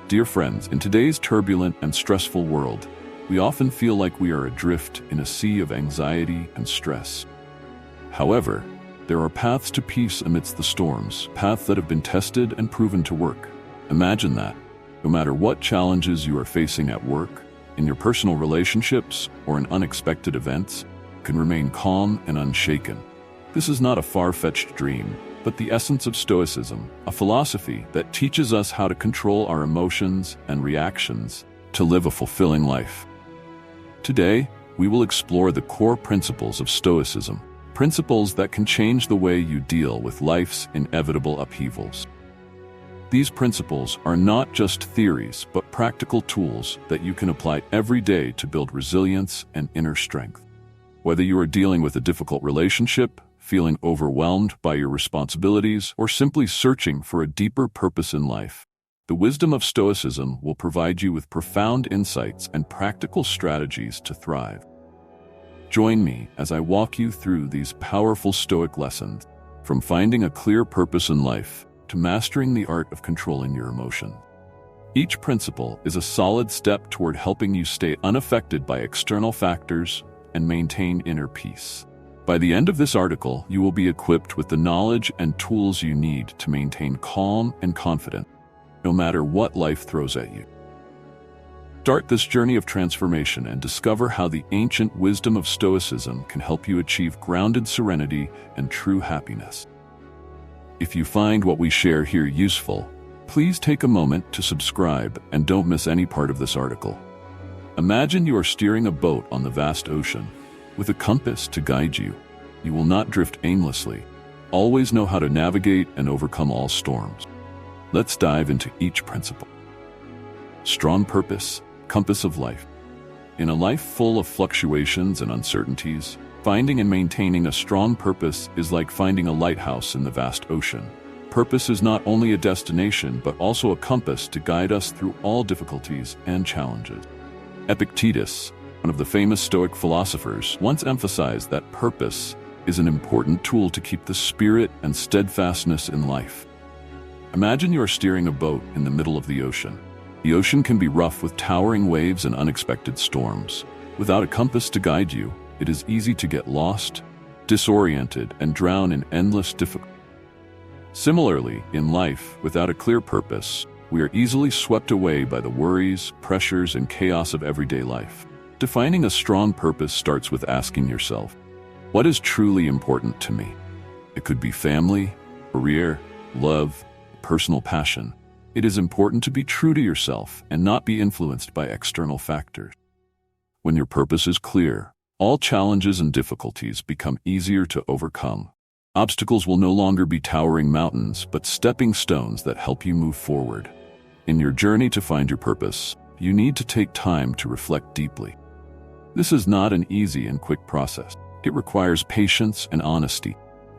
Dear friends, in today's turbulent and stressful world, we often feel like we are adrift in a sea of anxiety and stress. However, there are paths to peace amidst the storms, paths that have been tested and proven to work. Imagine that. No matter what challenges you are facing at work, in your personal relationships, or in unexpected events, you can remain calm and unshaken. This is not a far-fetched dream, but the essence of Stoicism, a philosophy that teaches us how to control our emotions and reactions to live a fulfilling life. Today, we will explore the core principles of Stoicism, principles that can change the way you deal with life's inevitable upheavals. These principles are not just theories, but practical tools that you can apply every day to build resilience and inner strength. Whether you are dealing with a difficult relationship, feeling overwhelmed by your responsibilities, or simply searching for a deeper purpose in life, the wisdom of Stoicism will provide you with profound insights and practical strategies to thrive. Join me as I walk you through these powerful Stoic lessons, from finding a clear purpose in life to mastering the art of controlling your emotions. Each principle is a solid step toward helping you stay unaffected by external factors and maintain inner peace. By the end of this article, you will be equipped with the knowledge and tools you need to maintain calm and confidence, no matter what life throws at you. Start this journey of transformation and discover how the ancient wisdom of Stoicism can help you achieve grounded serenity and true happiness. If you find what we share here useful, please take a moment to subscribe and don't miss any part of this article. Imagine you are steering a boat on the vast ocean. With a compass to guide you, you will not drift aimlessly. Always know how to navigate and overcome all storms. Let's dive into each principle. Strong purpose, compass of life. In a life full of fluctuations and uncertainties, finding and maintaining a strong purpose is like finding a lighthouse in the vast ocean. Purpose is not only a destination, but also a compass to guide us through all difficulties and challenges. Epictetus, one of the famous Stoic philosophers, once emphasized that purpose is an important tool to keep the spirit and steadfastness in life. Imagine you are steering a boat in the middle of the ocean. The ocean can be rough with towering waves and unexpected storms. Without a compass to guide you, it is easy to get lost, disoriented, and drown in endless difficulty. Similarly, in life, without a clear purpose, we are easily swept away by the worries, pressures, and chaos of everyday life. Defining a strong purpose starts with asking yourself, what is truly important to me? It could be family, career, love, personal passion. It is important to be true to yourself and not be influenced by external factors. When your purpose is clear, all challenges and difficulties become easier to overcome. Obstacles will no longer be towering mountains, but stepping stones that help you move forward. In your journey to find your purpose, you need to take time to reflect deeply. This is not an easy and quick process. It requires patience and honesty.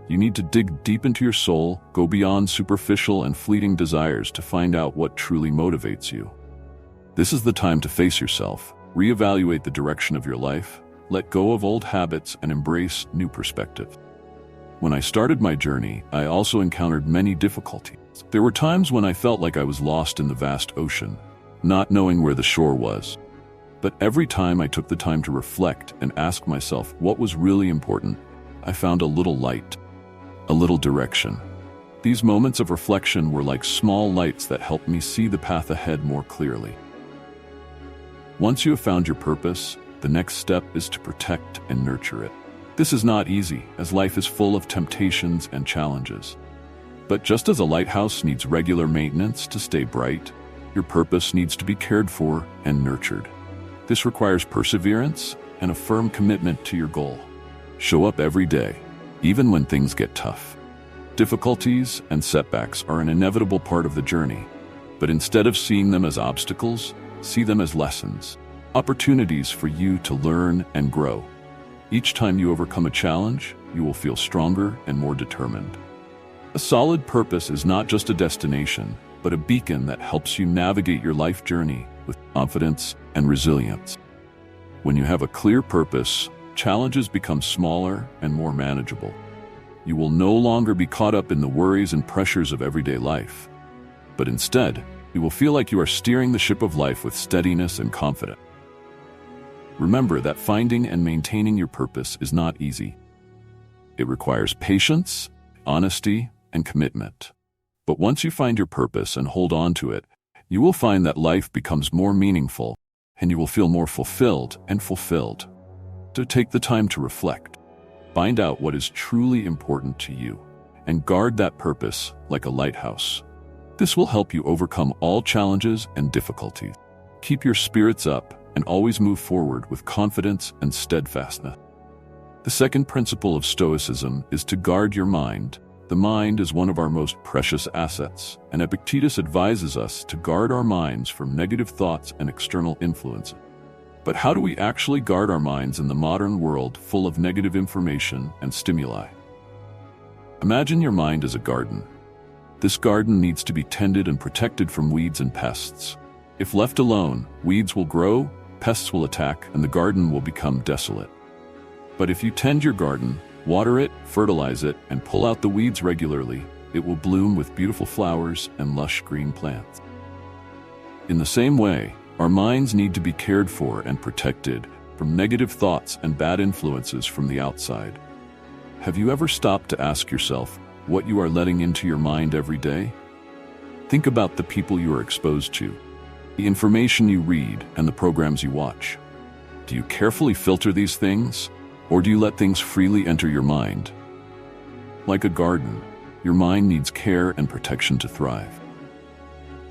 You need to dig deep into your soul, go beyond superficial and fleeting desires to find out what truly motivates you. This is the time to face yourself, reevaluate the direction of your life, let go of old habits, and embrace new perspectives. When I started my journey, I also encountered many difficulties. There were times when I felt like I was lost in the vast ocean, not knowing where the shore was. But every time I took the time to reflect and ask myself what was really important, I found a little light, a little direction. These moments of reflection were like small lights that helped me see the path ahead more clearly. Once you have found your purpose, the next step is to protect and nurture it. This is not easy, as life is full of temptations and challenges. But just as a lighthouse needs regular maintenance to stay bright, your purpose needs to be cared for and nurtured. This requires perseverance and a firm commitment to your goal. Show up every day, even when things get tough. Difficulties and setbacks are an inevitable part of the journey, but instead of seeing them as obstacles, see them as lessons, opportunities for you to learn and grow. Each time you overcome a challenge, you will feel stronger and more determined. A solid purpose is not just a destination, but a beacon that helps you navigate your life journey with confidence and resilience. When you have a clear purpose, challenges become smaller and more manageable. You will no longer be caught up in the worries and pressures of everyday life, but instead, You will feel like you are steering the ship of life with steadiness and confidence. Remember that finding and maintaining your purpose is not easy. It requires patience, honesty, and commitment. But once you find your purpose and hold on to it, you will find that life becomes more meaningful, and you will feel more fulfilled and fulfilled. So take the time to reflect. Find out what is truly important to you, and guard that purpose like a lighthouse. This will help you overcome all challenges and difficulties. Keep your spirits up and always move forward with confidence and steadfastness. The second principle of Stoicism is to guard your mind. The mind is one of our most precious assets, and Epictetus advises us to guard our minds from negative thoughts and external influences. But how do we actually guard our minds in the modern world full of negative information and stimuli? Imagine your mind as a garden. This garden needs to be tended and protected from weeds and pests. If left alone, weeds will grow, pests will attack, and the garden will become desolate. But if you tend your garden, water it, fertilize it, and pull out the weeds regularly, it will bloom with beautiful flowers and lush green plants. In the same way, our minds need to be cared for and protected from negative thoughts and bad influences from the outside. Have you ever stopped to ask yourself what you are letting into your mind every day? Think about the people you are exposed to, the information you read, and the programs you watch. Do you carefully filter these things? Or do you let things freely enter your mind? Like a garden, your mind needs care and protection to thrive.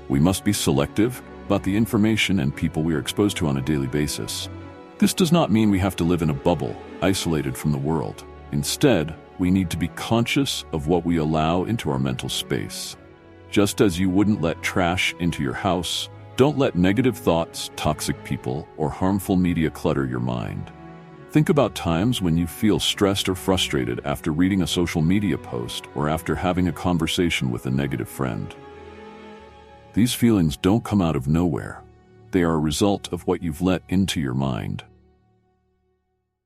We must be selective about the information and people we are exposed to on a daily basis. This does not mean we have to live in a bubble, isolated from the world. Instead, we need to be conscious of what we allow into our mental space. Just as you wouldn't let trash into your house, don't let negative thoughts, toxic people, or harmful media clutter your mind. Think about times when you feel stressed or frustrated after reading a social media post or after having a conversation with a negative friend. These feelings don't come out of nowhere. They are a result of what you've let into your mind.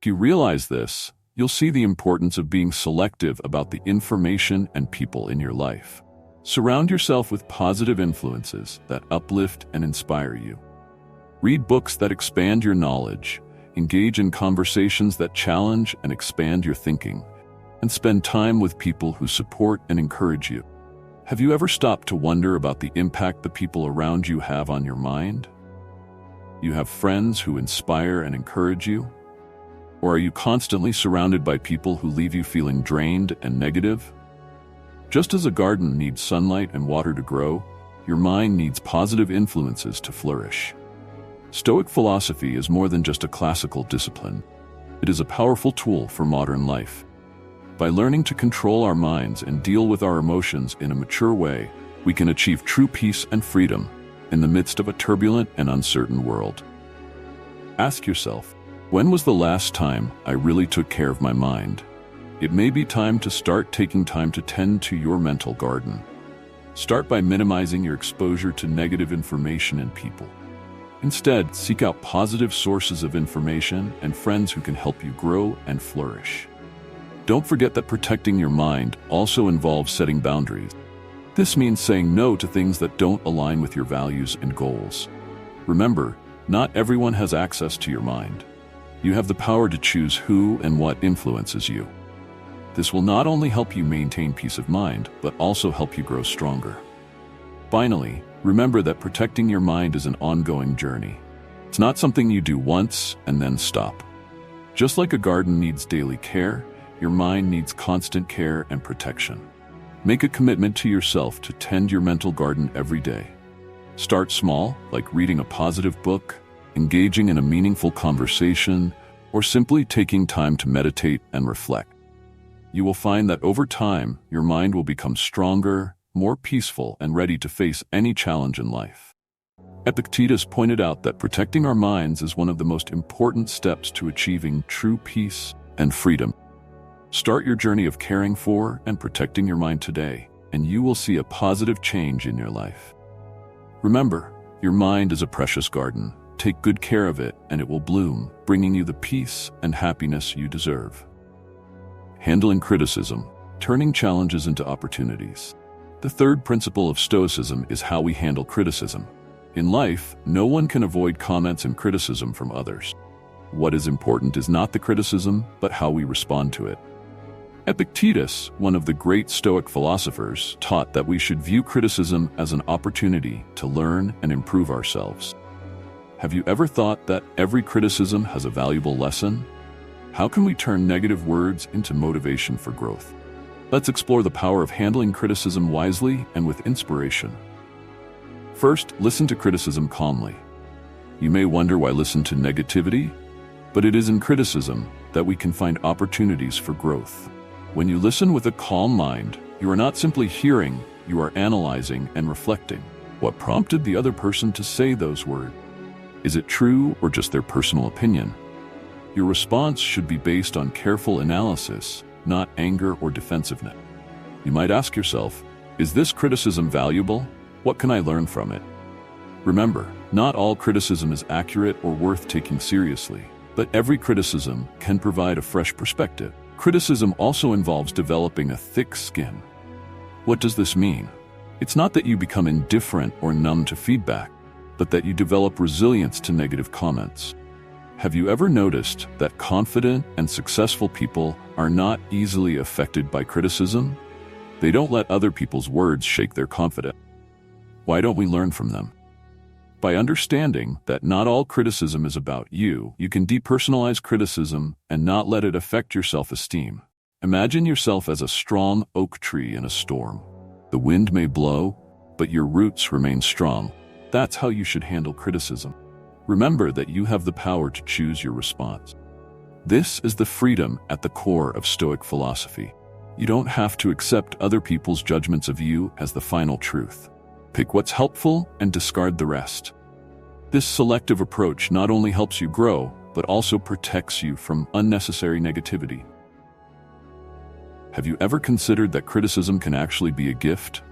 If you realize this, you'll see the importance of being selective about the information and people in your life. Surround yourself with positive influences that uplift and inspire you. Read books that expand your knowledge, engage in conversations that challenge and expand your thinking, and spend time with people who support and encourage you. Have you ever stopped to wonder about the impact the people around you have on your mind? You have friends who inspire and encourage you? Or are you constantly surrounded by people who leave you feeling drained and negative? Just as a garden needs sunlight and water to grow, your mind needs positive influences to flourish. Stoic philosophy is more than just a classical discipline. It is a powerful tool for modern life. By learning to control our minds and deal with our emotions in a mature way, we can achieve true peace and freedom in the midst of a turbulent and uncertain world. Ask yourself, when was the last time I really took care of my mind? It may be time to start taking time to tend to your mental garden. Start by minimizing your exposure to negative information and people. Instead, seek out positive sources of information and friends who can help you grow and flourish. Don't forget that protecting your mind also involves setting boundaries. This means saying no to things that don't align with your values and goals. Remember, not everyone has access to your mind. You have the power to choose who and what influences you. This will not only help you maintain peace of mind, but also help you grow stronger. Finally, remember that protecting your mind is an ongoing journey. It's not something you do once and then stop. Just like a garden needs daily care, your mind needs constant care and protection. Make a commitment to yourself to tend your mental garden every day. Start small, like reading a positive book, engaging in a meaningful conversation, or simply taking time to meditate and reflect. You will find that over time, your mind will become stronger, more peaceful, and ready to face any challenge in life. Epictetus pointed out that protecting our minds is one of the most important steps to achieving true peace and freedom. Start your journey of caring for and protecting your mind today, and you will see a positive change in your life. Remember, your mind is a precious garden. Take good care of it, and it will bloom, bringing you the peace and happiness you deserve. Handling criticism, turning challenges into opportunities. The third principle of Stoicism is how we handle criticism. In life, no one can avoid comments and criticism from others. What is important is not the criticism, but how we respond to it. Epictetus, one of the great Stoic philosophers, taught that we should view criticism as an opportunity to learn and improve ourselves. Have you ever thought that every criticism has a valuable lesson? How can we turn negative words into motivation for growth? Let's explore the power of handling criticism wisely and with inspiration. First, listen to criticism calmly. You may wonder why listen to negativity, but it is in criticism that we can find opportunities for growth. When you listen with a calm mind, you are not simply hearing, you are analyzing and reflecting. What prompted the other person to say those words? Is it true or just their personal opinion? Your response should be based on careful analysis, not anger or defensiveness. You might ask yourself, is this criticism valuable? What can I learn from it? Remember, not all criticism is accurate or worth taking seriously, but every criticism can provide a fresh perspective. Criticism also involves developing a thick skin. What does this mean? It's not that you become indifferent or numb to feedback, but that you develop resilience to negative comments. Have you ever noticed that confident and successful people are not easily affected by criticism? They don't let other people's words shake their confidence. Why don't we learn from them? By understanding that not all criticism is about you, you can depersonalize criticism and not let it affect your self-esteem. Imagine yourself as a strong oak tree in a storm. The wind may blow, but your roots remain strong. That's how you should handle criticism. Remember that you have the power to choose your response. This is the freedom at the core of Stoic philosophy. You don't have to accept other people's judgments of you as the final truth. Pick what's helpful and discard the rest. This selective approach not only helps you grow, but also protects you from unnecessary negativity. Have you ever considered that criticism can actually be a gift?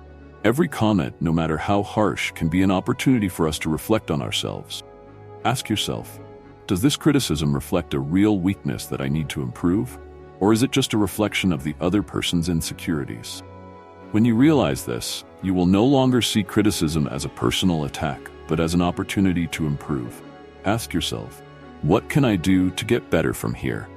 Every comment, no matter how harsh, can be an opportunity for us to reflect on ourselves. Ask yourself, does this criticism reflect a real weakness that I need to improve? Or is it just a reflection of the other person's insecurities? When you realize this, you will no longer see criticism as a personal attack, but as an opportunity to improve. Ask yourself, what can I do to get better from here?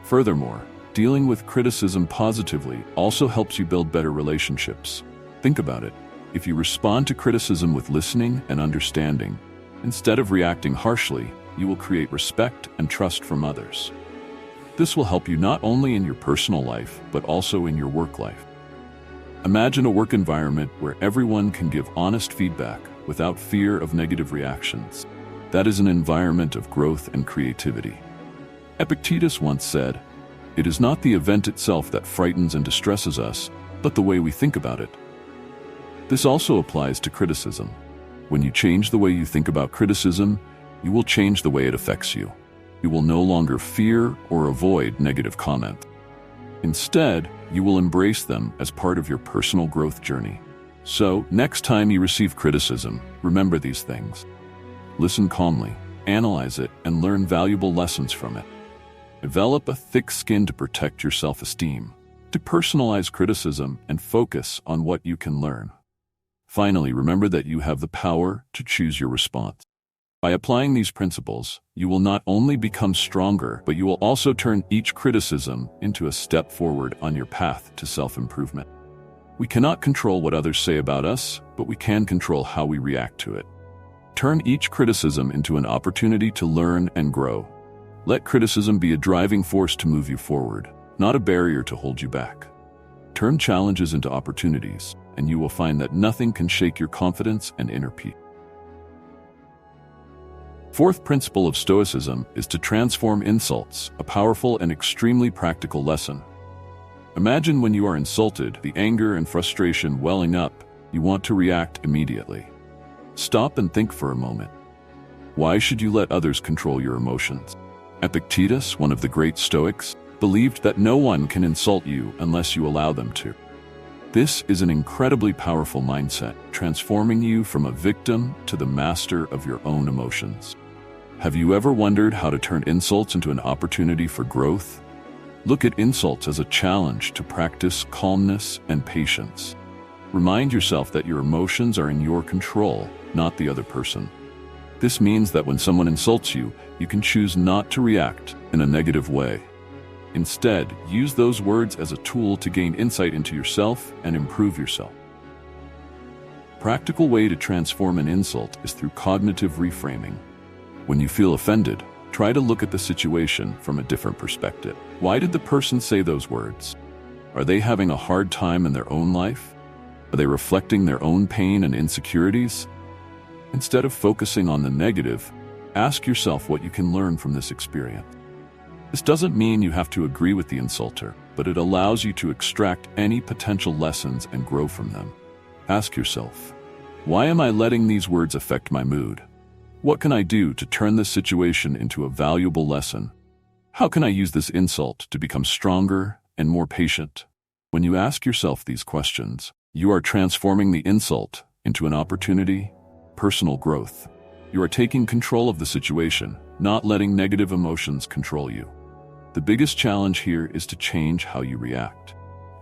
Furthermore, dealing with criticism positively also helps you build better relationships. Think about it. If you respond to criticism with listening and understanding, instead of reacting harshly, you will create respect and trust from others. This will help you not only in your personal life, but also in your work life. Imagine a work environment where everyone can give honest feedback without fear of negative reactions. That is an environment of growth and creativity. Epictetus once said, "It is not the event itself that frightens and distresses us, but the way we think about it." This also applies to criticism. When you change the way you think about criticism, you will change the way it affects you. You will no longer fear or avoid negative comment. Instead, you will embrace them as part of your personal growth journey. So, next time you receive criticism, remember these things. Listen calmly, analyze it, and learn valuable lessons from it. Develop a thick skin to protect your self-esteem. Depersonalize criticism and focus on what you can learn. Finally, remember that you have the power to choose your response. By applying these principles, you will not only become stronger, but you will also turn each criticism into a step forward on your path to self-improvement. We cannot control what others say about us, but we can control how we react to it. Turn each criticism into an opportunity to learn and grow. Let criticism be a driving force to move you forward, not a barrier to hold you back. Turn challenges into opportunities, and you will find that nothing can shake your confidence and inner peace. Fourth principle of Stoicism is to transform insults, a powerful and extremely practical lesson. Imagine when you are insulted, the anger and frustration welling up, you want to react immediately. Stop and think for a moment. Why should you let others control your emotions? Epictetus, one of the great Stoics, believed that no one can insult you unless you allow them to. This is an incredibly powerful mindset, transforming you from a victim to the master of your own emotions. Have you ever wondered how to turn insults into an opportunity for growth? Look at insults as a challenge to practice calmness and patience. Remind yourself that your emotions are in your control, not the other person. This means that when someone insults you, you can choose not to react in a negative way. Instead, use those words as a tool to gain insight into yourself and improve yourself. Practical way to transform an insult is through cognitive reframing. When you feel offended, try to look at the situation from a different perspective. Why did the person say those words? Are they having a hard time in their own life? Are they reflecting their own pain and insecurities? Instead of focusing on the negative, ask yourself what you can learn from this experience. This doesn't mean you have to agree with the insulter, but it allows you to extract any potential lessons and grow from them. Ask yourself, why am I letting these words affect my mood? What can I do to turn this situation into a valuable lesson? How can I use this insult to become stronger and more patient? When you ask yourself these questions, you are transforming the insult into an opportunity, personal growth. You are taking control of the situation, not letting negative emotions control you. The biggest challenge here is to change how you react.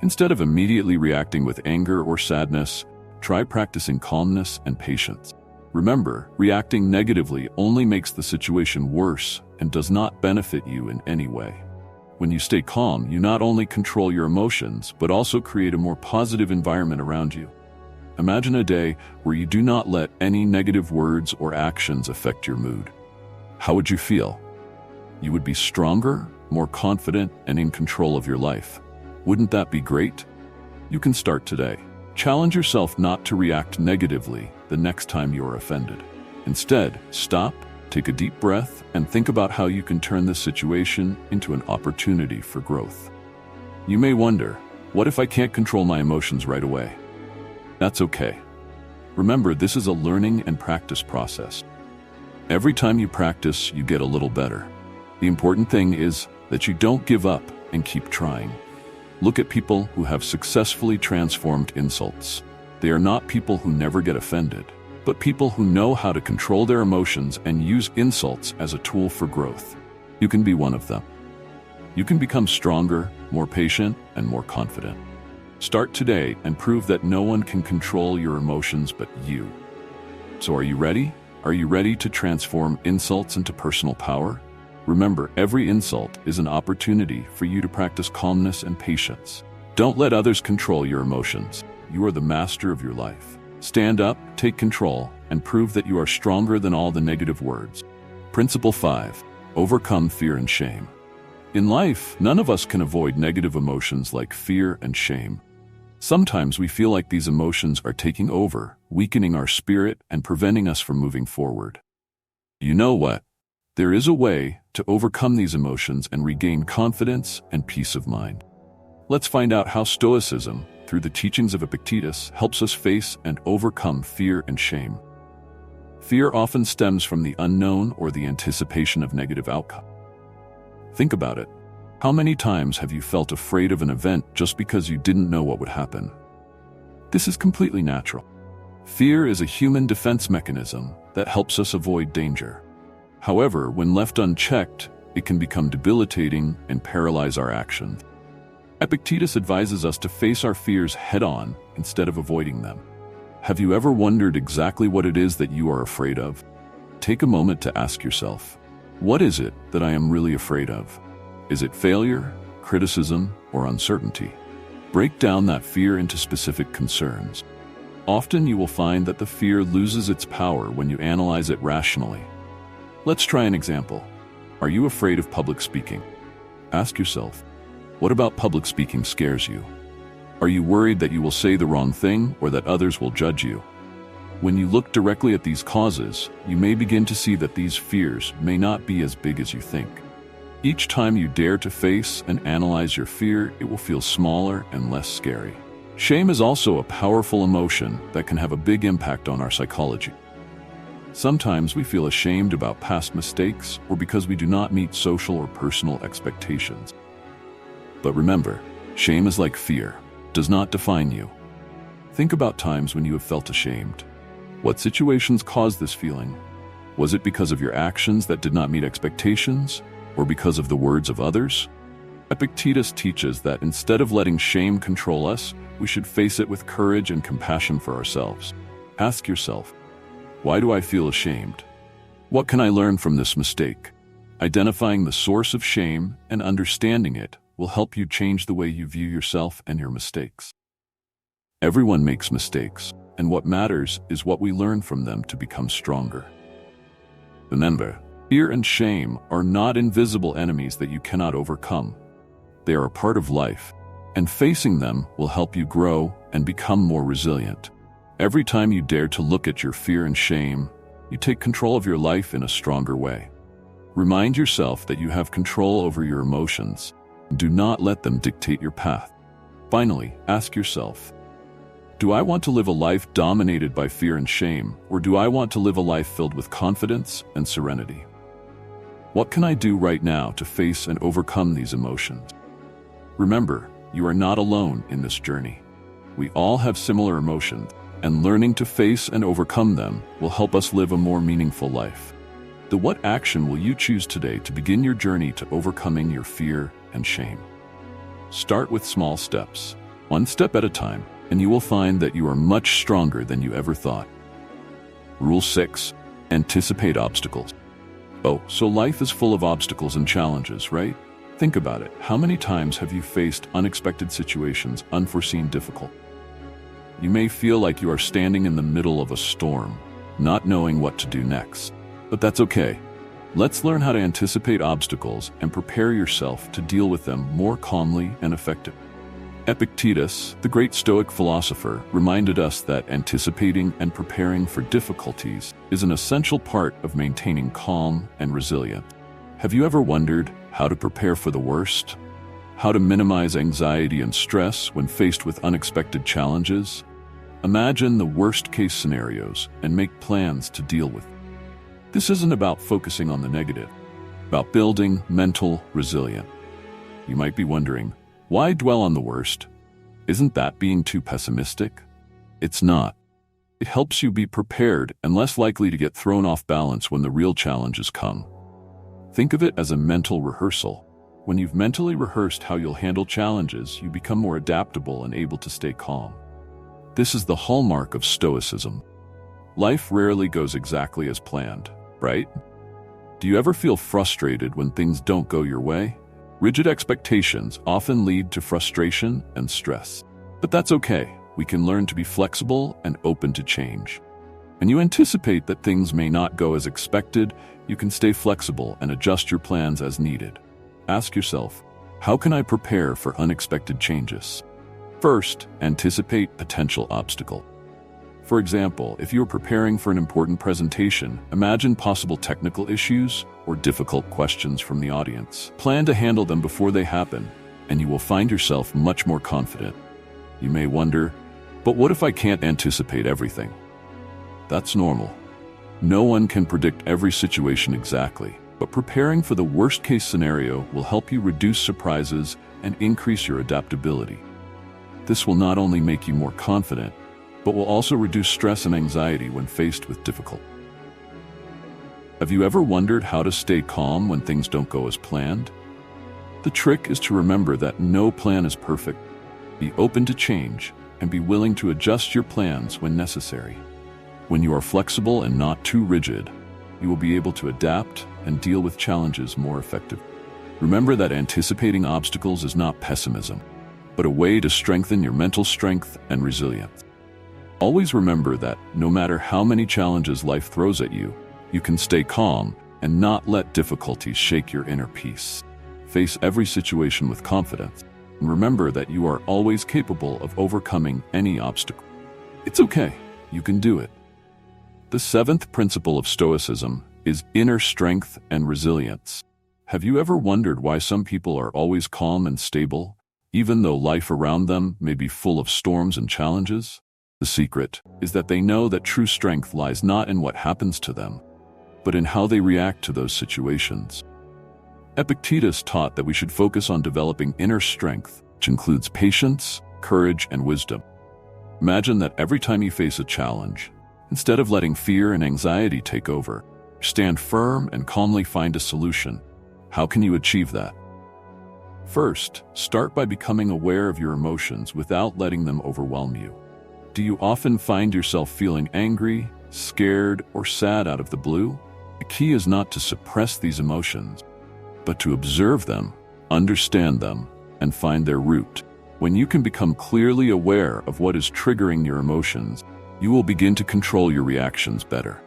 Instead of immediately reacting with anger or sadness, try practicing calmness and patience. Remember, reacting negatively only makes the situation worse and does not benefit you in any way. When you stay calm, you not only control your emotions, but also create a more positive environment around you. Imagine a day where you do not let any negative words or actions affect your mood. How would you feel? You would be stronger, more confident, and in control of your life. Wouldn't that be great? You can start today. Challenge yourself not to react negatively the next time you are offended. Instead, stop, take a deep breath, and think about how you can turn this situation into an opportunity for growth. You may wonder, what if I can't control my emotions right away? That's okay. Remember, this is a learning and practice process. Every time you practice, you get a little better. The important thing is that you don't give up and keep trying. Look at people who have successfully transformed insults. They are not people who never get offended, but people who know how to control their emotions and use insults as a tool for growth. You can be one of them. You can become stronger, more patient, and more confident. Start today and prove that no one can control your emotions but you. So are you ready? Are you ready to transform insults into personal power? Remember, every insult is an opportunity for you to practice calmness and patience. Don't let others control your emotions. You are the master of your life. Stand up, take control, and prove that you are stronger than all the negative words. Principle 5. Overcome fear and shame. In life, none of us can avoid negative emotions like fear and shame. Sometimes we feel like these emotions are taking over, weakening our spirit and preventing us from moving forward. You know what? There is a way to overcome these emotions and regain confidence and peace of mind. Let's find out how Stoicism, through the teachings of Epictetus, helps us face and overcome fear and shame. Fear often stems from the unknown or the anticipation of negative outcome. Think about it. How many times have you felt afraid of an event just because you didn't know what would happen? This is completely natural. Fear is a human defense mechanism that helps us avoid danger. However, when left unchecked, it can become debilitating and paralyze our actions. Epictetus advises us to face our fears head-on instead of avoiding them. Have you ever wondered exactly what it is that you are afraid of? Take a moment to ask yourself, what is it that I am really afraid of? Is it failure, criticism, or uncertainty? Break down that fear into specific concerns. Often you will find that the fear loses its power when you analyze it rationally. Let's try an example. Are you afraid of public speaking? Ask yourself, what about public speaking scares you? Are you worried that you will say the wrong thing or that others will judge you? When you look directly at these causes, you may begin to see that these fears may not be as big as you think. Each time you dare to face and analyze your fear, it will feel smaller and less scary. Shame is also a powerful emotion that can have a big impact on our psychology. Sometimes we feel ashamed about past mistakes or because we do not meet social or personal expectations. But remember, shame is like fear, does not define you. Think about times when you have felt ashamed. What situations caused this feeling? Was it because of your actions that did not meet expectations, or because of the words of others? Epictetus teaches that instead of letting shame control us, we should face it with courage and compassion for ourselves. Ask yourself, why do I feel ashamed? What can I learn from this mistake? Identifying the source of shame and understanding it will help you change the way you view yourself and your mistakes. Everyone makes mistakes, and what matters is what we learn from them to become stronger. Remember, fear and shame are not invisible enemies that you cannot overcome. They are a part of life, and facing them will help you grow and become more resilient. Every time you dare to look at your fear and shame, you take control of your life in a stronger way. Remind yourself that you have control over your emotions. Do not let them dictate your path. Finally, ask yourself, do I want to live a life dominated by fear and shame, or do I want to live a life filled with confidence and serenity? What can I do right now to face and overcome these emotions? Remember, you are not alone in this journey. We all have similar emotions, and learning to face and overcome them will help us live a more meaningful life. What action will you choose today to begin your journey to overcoming your fear and shame? Start with small steps, one step at a time, and you will find that you are much stronger than you ever thought. Rule 6. Anticipate obstacles. Oh, so life is full of obstacles and challenges, right? Think about it. How many times have you faced unexpected situations, unforeseen difficulties? You may feel like you are standing in the middle of a storm, not knowing what to do next. But that's okay. Let's learn how to anticipate obstacles and prepare yourself to deal with them more calmly and effectively. Epictetus, the great Stoic philosopher, reminded us that anticipating and preparing for difficulties is an essential part of maintaining calm and resilience. Have you ever wondered how to prepare for the worst? How to minimize anxiety and stress when faced with unexpected challenges? Imagine the worst-case scenarios and make plans to deal with them. This isn't about focusing on the negative, about building mental resilience. You might be wondering, why dwell on the worst? Isn't that being too pessimistic? It's not. It helps you be prepared and less likely to get thrown off balance when the real challenges come. Think of it as a mental rehearsal. When you've mentally rehearsed how you'll handle challenges, you become more adaptable and able to stay calm. This is the hallmark of Stoicism. Life rarely goes exactly as planned, right? Do you ever feel frustrated when things don't go your way? Rigid expectations often lead to frustration and stress. But that's okay. We can learn to be flexible and open to change. When you anticipate that things may not go as expected, you can stay flexible and adjust your plans as needed. Ask yourself, how can I prepare for unexpected changes? First, anticipate potential obstacles. For example, if you are preparing for an important presentation, imagine possible technical issues or difficult questions from the audience. Plan to handle them before they happen, and you will find yourself much more confident. You may wonder, but what if I can't anticipate everything? That's normal. No one can predict every situation exactly, but preparing for the worst-case scenario will help you reduce surprises and increase your adaptability. This will not only make you more confident, but will also reduce stress and anxiety when faced with difficulty. Have you ever wondered how to stay calm when things don't go as planned? The trick is to remember that no plan is perfect. Be open to change and be willing to adjust your plans when necessary. When you are flexible and not too rigid, you will be able to adapt and deal with challenges more effectively. Remember that anticipating obstacles is not pessimism, but a way to strengthen your mental strength and resilience. Always remember that no matter how many challenges life throws at you, you can stay calm and not let difficulties shake your inner peace. Face every situation with confidence, and remember that you are always capable of overcoming any obstacle. It's okay, you can do it. The seventh principle of Stoicism is inner strength and resilience. Have you ever wondered why some people are always calm and stable, even though life around them may be full of storms and challenges? The secret is that they know that true strength lies not in what happens to them, but in how they react to those situations. Epictetus taught that we should focus on developing inner strength, which includes patience, courage, and wisdom. Imagine that every time you face a challenge, instead of letting fear and anxiety take over, stand firm and calmly find a solution. How can you achieve that? First, start by becoming aware of your emotions without letting them overwhelm you. Do you often find yourself feeling angry, scared, or sad out of the blue? The key is not to suppress these emotions, but to observe them, understand them, and find their root. When you can become clearly aware of what is triggering your emotions, you will begin to control your reactions better.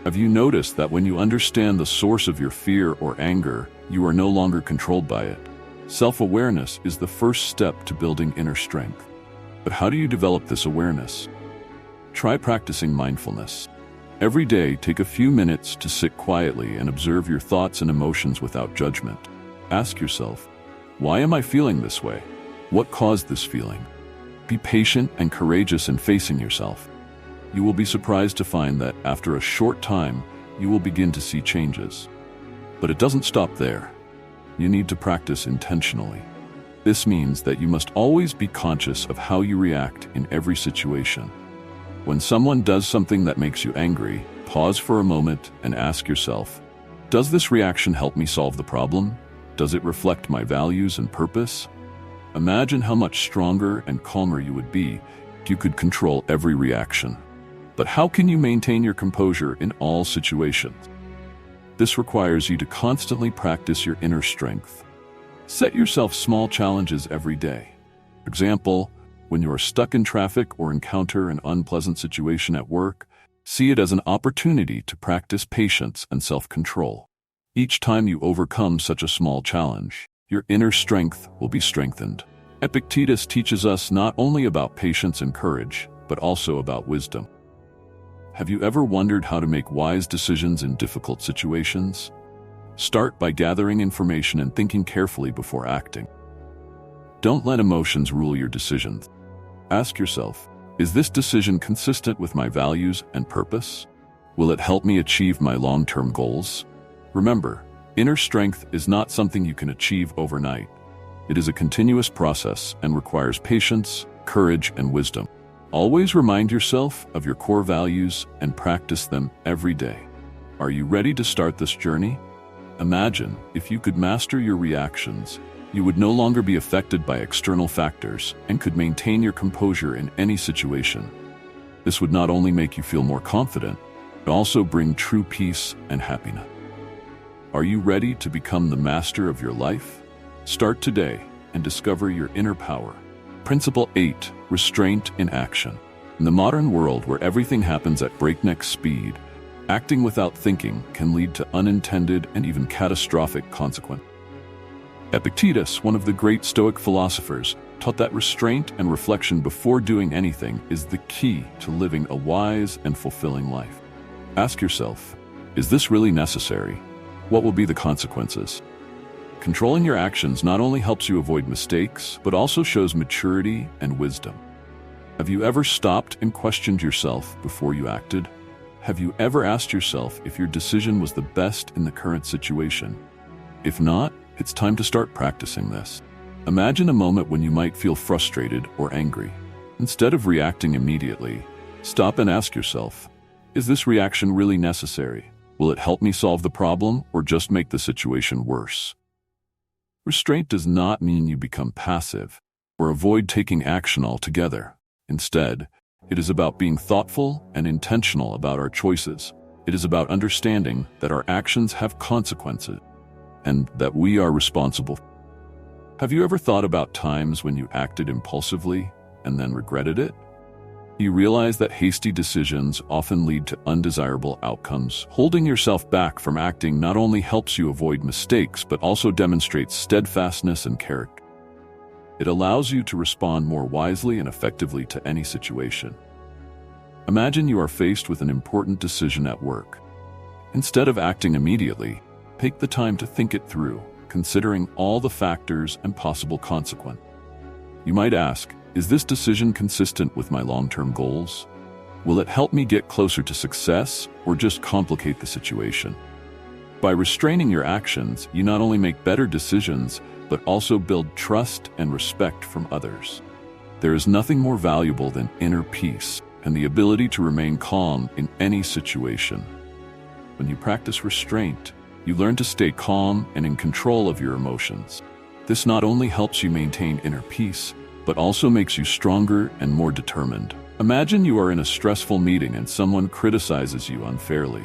Have you noticed that when you understand the source of your fear or anger, you are no longer controlled by it? Self-awareness is the first step to building inner strength. But how do you develop this awareness? Try practicing mindfulness. Every day, take a few minutes to sit quietly and observe your thoughts and emotions without judgment. Ask yourself, why am I feeling this way? What caused this feeling? Be patient and courageous in facing yourself. You will be surprised to find that after a short time, you will begin to see changes. But it doesn't stop there. You need to practice intentionally. This means that you must always be conscious of how you react in every situation. When someone does something that makes you angry, pause for a moment and ask yourself, does this reaction help me solve the problem? Does it reflect my values and purpose? Imagine how much stronger and calmer you would be if you could control every reaction. But how can you maintain your composure in all situations? This requires you to constantly practice your inner strength. Set yourself small challenges every day. For example, when you are stuck in traffic or encounter an unpleasant situation at work, see it as an opportunity to practice patience and self-control. Each time you overcome such a small challenge, your inner strength will be strengthened. Epictetus teaches us not only about patience and courage, but also about wisdom. Have you ever wondered how to make wise decisions in difficult situations? Start by gathering information and thinking carefully before acting. Don't let emotions rule your decisions. Ask yourself, is this decision consistent with my values and purpose? Will it help me achieve my long-term goals? Remember, inner strength is not something you can achieve overnight. It is a continuous process and requires patience, courage, and wisdom. Always remind yourself of your core values and practice them every day. Are you ready to start this journey? Imagine if you could master your reactions, you would no longer be affected by external factors and could maintain your composure in any situation. This would not only make you feel more confident, but also bring true peace and happiness. Are you ready to become the master of your life? Start today and discover your inner power. Principle 8. Restraint in action. In the modern world where everything happens at breakneck speed, acting without thinking can lead to unintended and even catastrophic consequences. Epictetus, one of the great Stoic philosophers, taught that restraint and reflection before doing anything is the key to living a wise and fulfilling life. Ask yourself, is this really necessary? What will be the consequences? Controlling your actions not only helps you avoid mistakes, but also shows maturity and wisdom. Have you ever stopped and questioned yourself before you acted? Have you ever asked yourself if your decision was the best in the current situation? If not, it's time to start practicing this. Imagine a moment when you might feel frustrated or angry. Instead of reacting immediately, stop and ask yourself, is this reaction really necessary? Will it help me solve the problem or just make the situation worse? Restraint does not mean you become passive or avoid taking action altogether. Instead, it is about being thoughtful and intentional about our choices. It is about understanding that our actions have consequences and that we are responsible. Have you ever thought about times when you acted impulsively and then regretted it? You realize that hasty decisions often lead to undesirable outcomes. Holding yourself back from acting not only helps you avoid mistakes, but also demonstrates steadfastness and character. It allows you to respond more wisely and effectively to any situation. Imagine you are faced with an important decision at work. Instead of acting immediately, take the time to think it through, considering all the factors and possible consequences. You might ask, is this decision consistent with my long-term goals? Will it help me get closer to success or just complicate the situation? By restraining your actions, you not only make better decisions, but also build trust and respect from others. There is nothing more valuable than inner peace and the ability to remain calm in any situation. When you practice restraint, you learn to stay calm and in control of your emotions. This not only helps you maintain inner peace, but also makes you stronger and more determined. Imagine you are in a stressful meeting and someone criticizes you unfairly.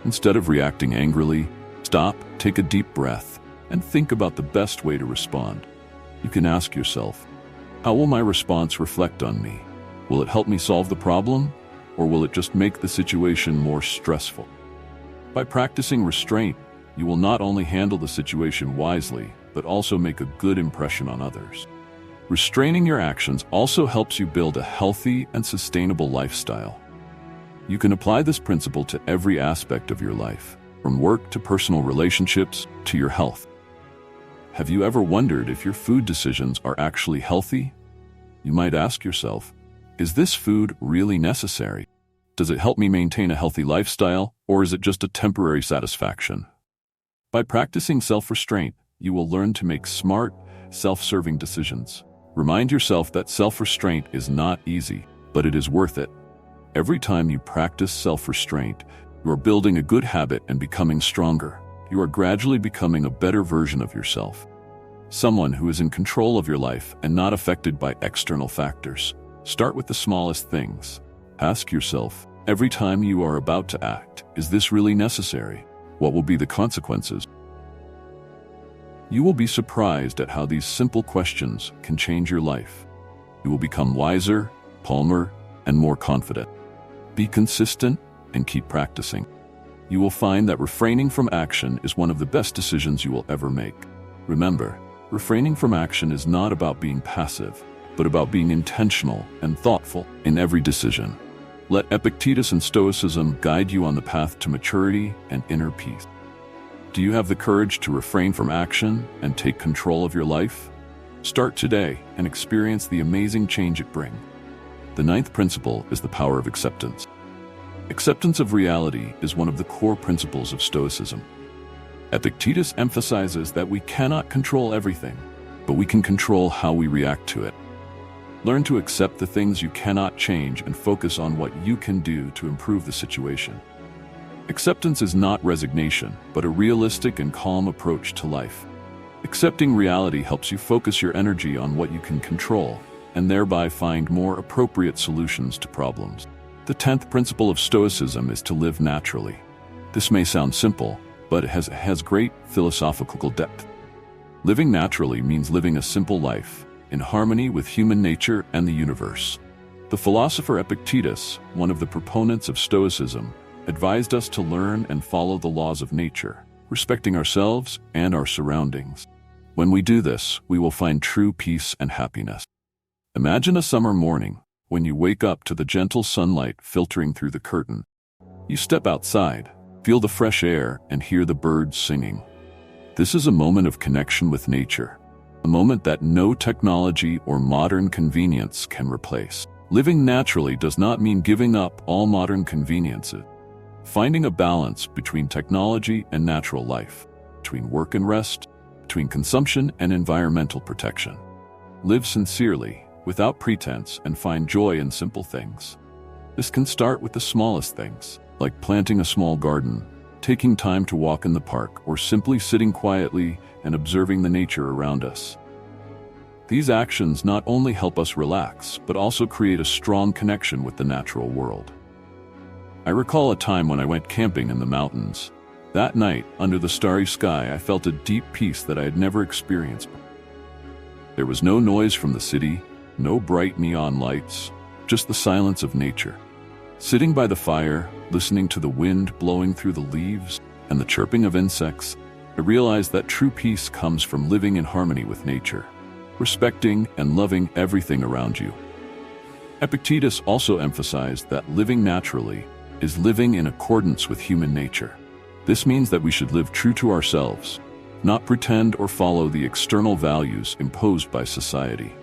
Instead of reacting angrily, stop, take a deep breath, and think about the best way to respond. You can ask yourself, how will my response reflect on me? Will it help me solve the problem, or will it just make the situation more stressful? By practicing restraint, you will not only handle the situation wisely, but also make a good impression on others. Restraining your actions also helps you build a healthy and sustainable lifestyle. You can apply this principle to every aspect of your life, from work to personal relationships to your health. Have you ever wondered if your food decisions are actually healthy? You might ask yourself, is this food really necessary? Does it help me maintain a healthy lifestyle, or is it just a temporary satisfaction? By practicing self-restraint, you will learn to make smart, self-serving decisions. Remind yourself that self-restraint is not easy, but it is worth it. Every time you practice self-restraint, you are building a good habit and becoming stronger. You are gradually becoming a better version of yourself. Someone who is in control of your life and not affected by external factors. Start with the smallest things. Ask yourself, every time you are about to act, is this really necessary? What will be the consequences? You will be surprised at how these simple questions can change your life. You will become wiser, calmer, and more confident. Be consistent and keep practicing. You will find that refraining from action is one of the best decisions you will ever make. Remember, refraining from action is not about being passive, but about being intentional and thoughtful in every decision. Let Epictetus and Stoicism guide you on the path to maturity and inner peace. Do you have the courage to refrain from action and take control of your life? Start today and experience the amazing change it brings. The ninth principle is the power of acceptance. Acceptance of reality is one of the core principles of Stoicism. Epictetus emphasizes that we cannot control everything, but we can control how we react to it. Learn to accept the things you cannot change and focus on what you can do to improve the situation. Acceptance is not resignation, but a realistic and calm approach to life. Accepting reality helps you focus your energy on what you can control, and thereby find more appropriate solutions to problems. The 10th principle of Stoicism is to live naturally. This may sound simple, but it has great philosophical depth. Living naturally means living a simple life, in harmony with human nature and the universe. The philosopher Epictetus, one of the proponents of Stoicism, advised us to learn and follow the laws of nature, respecting ourselves and our surroundings. When we do this, we will find true peace and happiness. Imagine a summer morning when you wake up to the gentle sunlight filtering through the curtain. You step outside, feel the fresh air, and hear the birds singing. This is a moment of connection with nature, a moment that no technology or modern convenience can replace. Living naturally does not mean giving up all modern conveniences. Finding a balance between technology and natural life, between work and rest, between consumption and environmental protection. Live sincerely, without pretense, and find joy in simple things. This can start with the smallest things, like planting a small garden, taking time to walk in the park, or simply sitting quietly and observing the nature around us. These actions not only help us relax, but also create a strong connection with the natural world. I recall a time when I went camping in the mountains. That night, under the starry sky, I felt a deep peace that I had never experienced. There was no noise from the city, no bright neon lights, just the silence of nature. Sitting by the fire, listening to the wind blowing through the leaves and the chirping of insects, I realized that true peace comes from living in harmony with nature, respecting and loving everything around you. Epictetus also emphasized that living naturally is living in accordance with human nature. This means that we should live true to ourselves, not pretend or follow the external values imposed by society.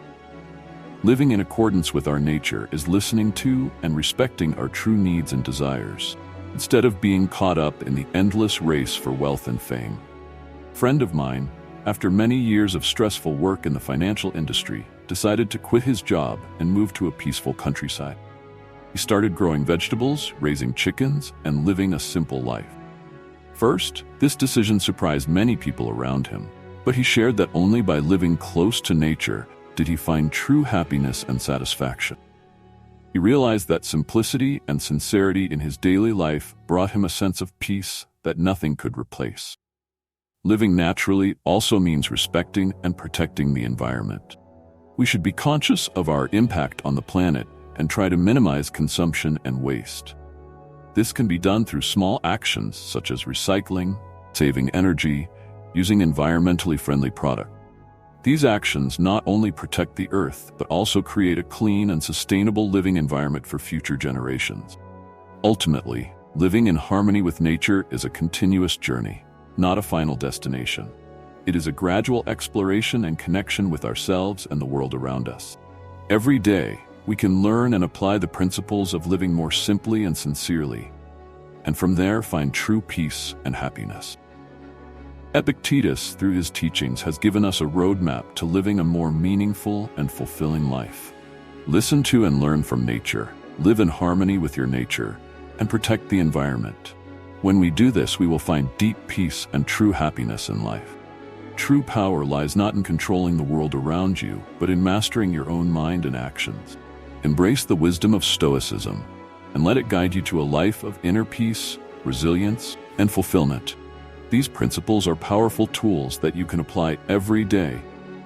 Living in accordance with our nature is listening to and respecting our true needs and desires, instead of being caught up in the endless race for wealth and fame. A friend of mine, after many years of stressful work in the financial industry, decided to quit his job and move to a peaceful countryside. He started growing vegetables, raising chickens, and living a simple life. First, this decision surprised many people around him, But he shared that only by living close to nature did he find true happiness and satisfaction. He realized that simplicity and sincerity in his daily life brought him a sense of peace that nothing could replace. Living naturally also means respecting and protecting the environment. We should be conscious of our impact on the planet and try to minimize consumption and waste. This can be done through small actions such as recycling, saving energy, using environmentally friendly products. These actions not only protect the earth, but also create a clean and sustainable living environment for future generations. Ultimately, living in harmony with nature is a continuous journey, not a final destination. It is a gradual exploration and connection with ourselves and the world around us. Every day, we can learn and apply the principles of living more simply and sincerely, and from there find true peace and happiness. Epictetus, through his teachings, has given us a roadmap to living a more meaningful and fulfilling life. Listen to and learn from nature, live in harmony with your nature, and protect the environment. When we do this, we will find deep peace and true happiness in life. True power lies not in controlling the world around you, but in mastering your own mind and actions. Embrace the wisdom of Stoicism, and let it guide you to a life of inner peace, resilience, and fulfillment. These principles are powerful tools that you can apply every day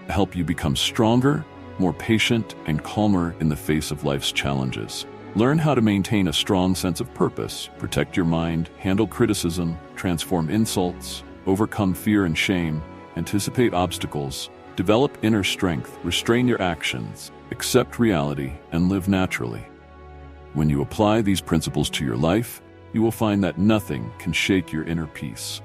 to help you become stronger, more patient, and calmer in the face of life's challenges. Learn how to maintain a strong sense of purpose, protect your mind, handle criticism, transform insults, overcome fear and shame, anticipate obstacles, develop inner strength, restrain your actions, accept reality, and live naturally. When you apply these principles to your life, you will find that nothing can shake your inner peace.